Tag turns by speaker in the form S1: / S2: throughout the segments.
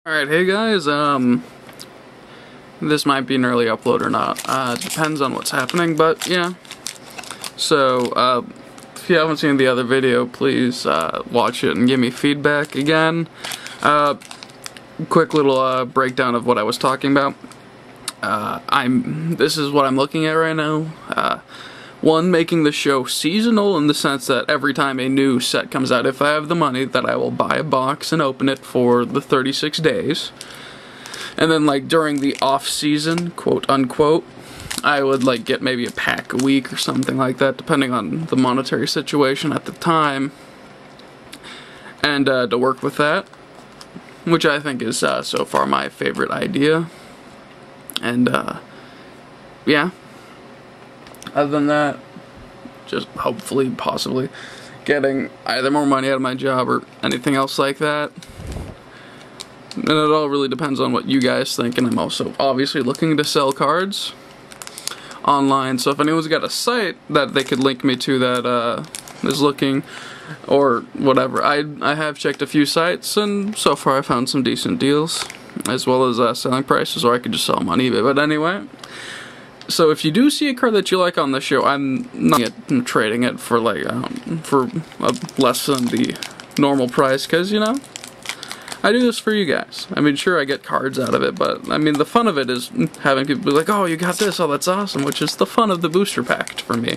S1: Alright, hey guys, this might be an early upload or not, it depends on what's happening, but yeah. So, if you haven't seen the other video, please, watch it and give me feedback again. Quick little, breakdown of what I was talking about. This is what I'm looking at right now. One, making the show seasonal in the sense that every time a new set comes out, if I have the money, that I will buy a box and open it for the 36 days. And then, like, during the off-season, quote-unquote, I would, like, get maybe a pack a week or something like that, depending on the monetary situation at the time. And, to work with that, which I think is, so far my favorite idea. And, yeah. Other than that, just hopefully, possibly, getting either more money out of my job or anything else like that. And it all really depends on what you guys think, and I'm also obviously looking to sell cards online, so if anyone's got a site that they could link me to that is looking, or whatever, I have checked a few sites, and so far I found some decent deals, as well as selling prices, or I could just sell them on eBay, but anyway. So if you do see a card that you like on the show, I'm trading it for like less than the normal price, because you know, I do this for you guys. I mean, sure, I get cards out of it, but I mean, the fun of it is having people be like, "Oh, you got this! Oh, that's awesome!" Which is the fun of the booster pack for me,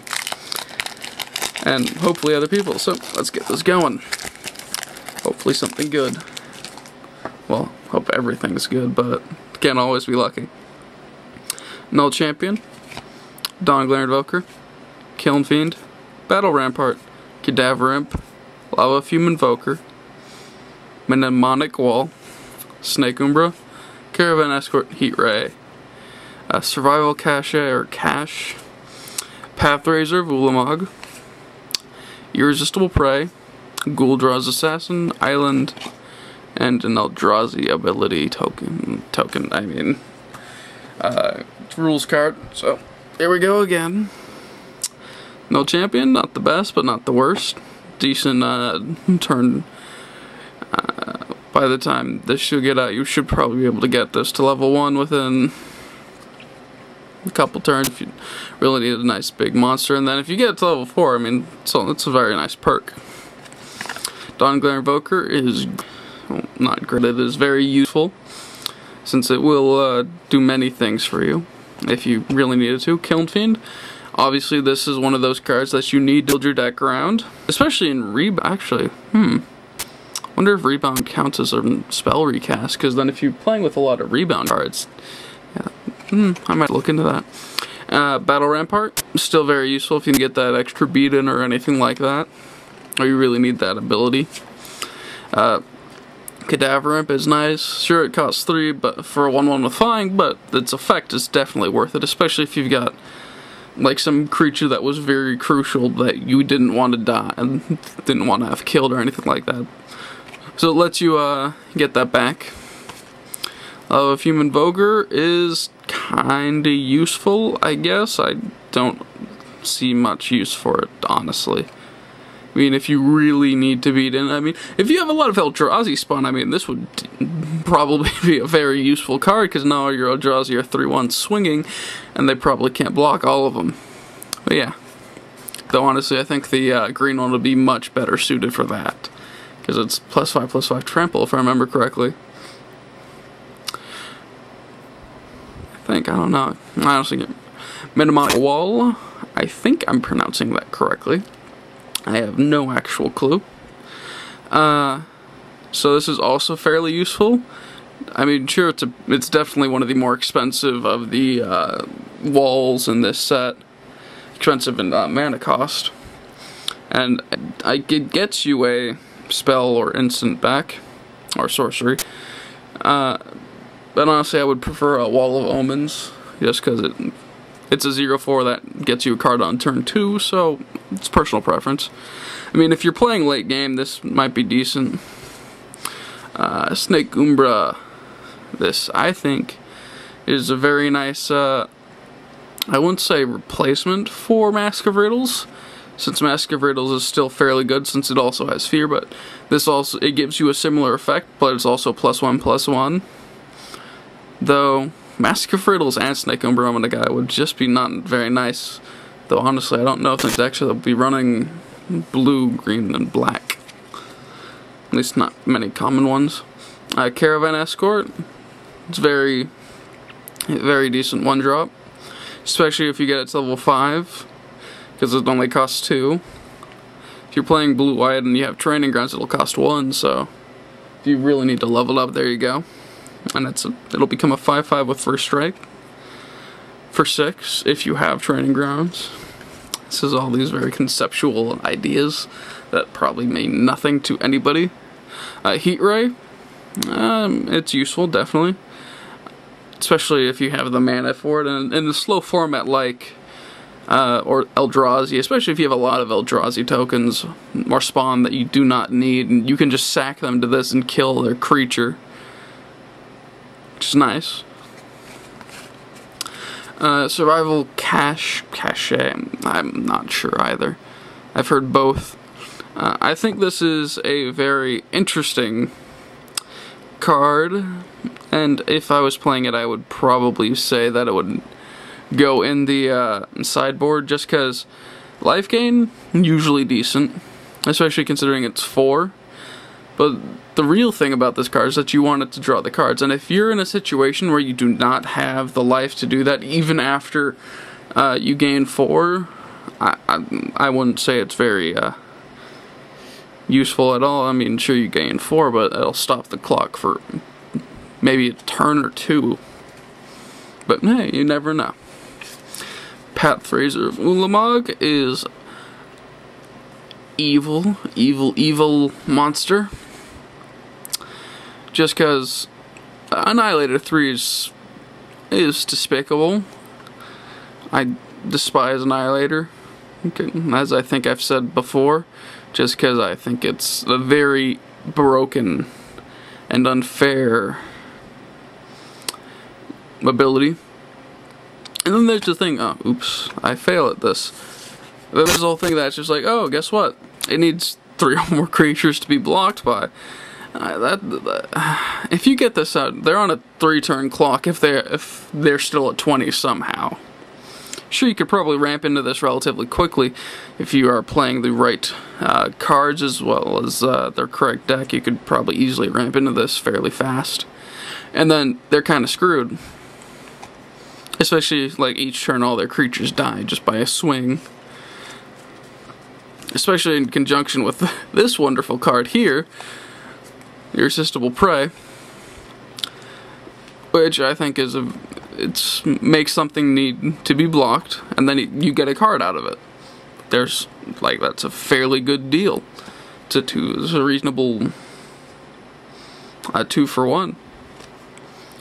S1: and hopefully other people. So let's get this going. Hopefully something good. Well, hope everything's good, but can't always be lucky. Null Champion, Dawnglare Invoker, Kiln Fiend, Battle Rampart, Cadaver Imp, Lava Fume Invoker, Mnemonic Wall, Snake Umbra, Caravan Escort Heat Ray, Survival Cache or Cache, Pathrazer Vulamog, Irresistible Prey, Guldra's Assassin, Island, and an Eldrazi ability token, rules card. So here we go again. Null Champion, not the best, but not the worst. Decent turn. By the time this should get out, you should probably be able to get this to level 1 within a couple turns if you really need a nice big monster. And then if you get it to level 4, I mean, it's a very nice perk. Dawnglare Invoker is not great. It is very useful, since it will do many things for you if you really needed to. Kiln Fiend, obviously this is one of those cards that you need to build your deck around, especially in Actually, wonder if Rebound counts as a spell recast, because then if you're playing with a lot of Rebound cards, yeah, I might look into that. Battle Rampart, still very useful if you can get that extra beat in or anything like that, or you really need that ability. Cadaver Imp is nice. Sure, it costs 3 but for a 1/1 with flying, but its effect is definitely worth it, especially if you've got like some creature that was very crucial that you didn't want to die and didn't want to have killed or anything like that. So it lets you get that back. Lava Fume Invoker is kinda useful, I guess. I don't see much use for it, honestly. I mean, if you really need to beat in, I mean, if you have a lot of Eldrazi spawn, I mean, this would probably be a very useful card, because now your Eldrazi are 3/1 swinging, and they probably can't block all of them. But yeah. Though honestly, I think the green one would be much better suited for that, because it's +5/+5 trample, if I remember correctly. I don't know. I honestly get Mnemonic Wall. I think I'm pronouncing that correctly. I have no actual clue. So this is also fairly useful. I mean, sure, it's definitely one of the more expensive of the walls in this set. Expensive in mana cost. And it gets you a spell or instant back, or sorcery. But honestly, I would prefer a Wall of Omens, just because it's a 0/4 that gets you a card on turn 2, so it's personal preference. I mean, if you're playing late game, this might be decent. Snake Umbra. This, I think, is a very nice, I wouldn't say replacement for Mask of Riddles, since Mask of Riddles is still fairly good since it also has Fear, but this also, it gives you a similar effect, but it's also +1/+1. Though Mask of Riddles and Snake Umbra guy would just be not very nice. Though honestly, I don't know if they'd actually be running blue, green, and black. At least not many common ones. Caravan Escort. It's very decent 1-drop. Especially if you get it to level 5. Because it only costs 2. If you're playing blue-white and you have Training Grounds, it'll cost 1. So if you really need to level up, there you go. And it'll become a 5/5 with First Strike. For 6, if you have Training Grounds. This is all these very conceptual ideas that probably mean nothing to anybody. Heat Ray, it's useful, definitely. Especially if you have the mana for it, and in a slow format like or Eldrazi, especially if you have a lot of Eldrazi tokens or spawn that you do not need, and you can just sack them to this and kill their creature. Which is nice. Survival Cache, I'm not sure either. I've heard both. I think this is a very interesting card, and if I was playing it, I would probably say that it would go in the sideboard, just because life gain, usually decent, especially considering it's 4. But the real thing about this card is that you want it to draw the cards, and if you're in a situation where you do not have the life to do that, even after you gain 4, I wouldn't say it's very useful at all. I mean, sure, you gain 4, but it'll stop the clock for maybe a turn or 2. But hey, you never know. Pathrazer of Ulamog is evil monster. Just because Annihilator 3 is despicable. I despise Annihilator, as I think I've said before, just because I think it's a very broken and unfair ability. And then there's the thing, oh, oops, I fail at this. There's the whole thing that's just like, oh, guess what? It needs 3 or more creatures to be blocked by. If you get this out, they're on a 3-turn clock if they're still at 20 somehow. Sure, you could probably ramp into this relatively quickly if you are playing the right cards as well as their correct deck. You could probably easily ramp into this fairly fast. And then they're kind of screwed. Especially, like, each turn all their creatures die just by a swing. Especially in conjunction with this wonderful card here, Irresistible Prey, which I think is makes something need to be blocked, and then you get a card out of it. That's a fairly good deal. It's a reasonable 2 for 1.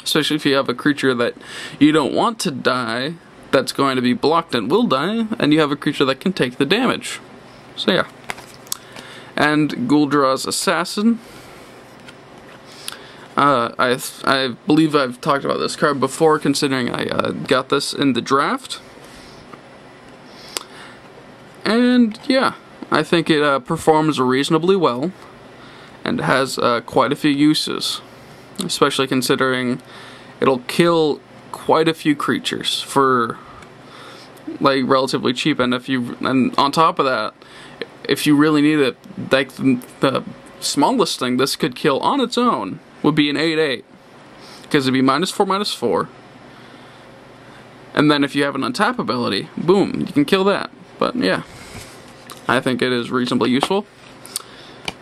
S1: Especially if you have a creature that you don't want to die, that's going to be blocked and will die, and you have a creature that can take the damage. So yeah. And Guldraw's Assassin. I believe I've talked about this card before, considering I got this in the draft. And yeah, I think it performs reasonably well, and has quite a few uses. Especially considering it'll kill quite a few creatures for like relatively cheap, and and on top of that, if you really need it, like the smallest thing this could kill on its own would be an 8/8, because it'd be -4/-4, and then if you have an untap ability, boom, you can kill that. But yeah, I think it is reasonably useful.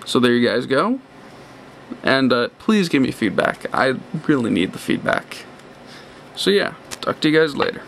S1: So there you guys go. And please give me feedback. I really need the feedback. So yeah, talk to you guys later.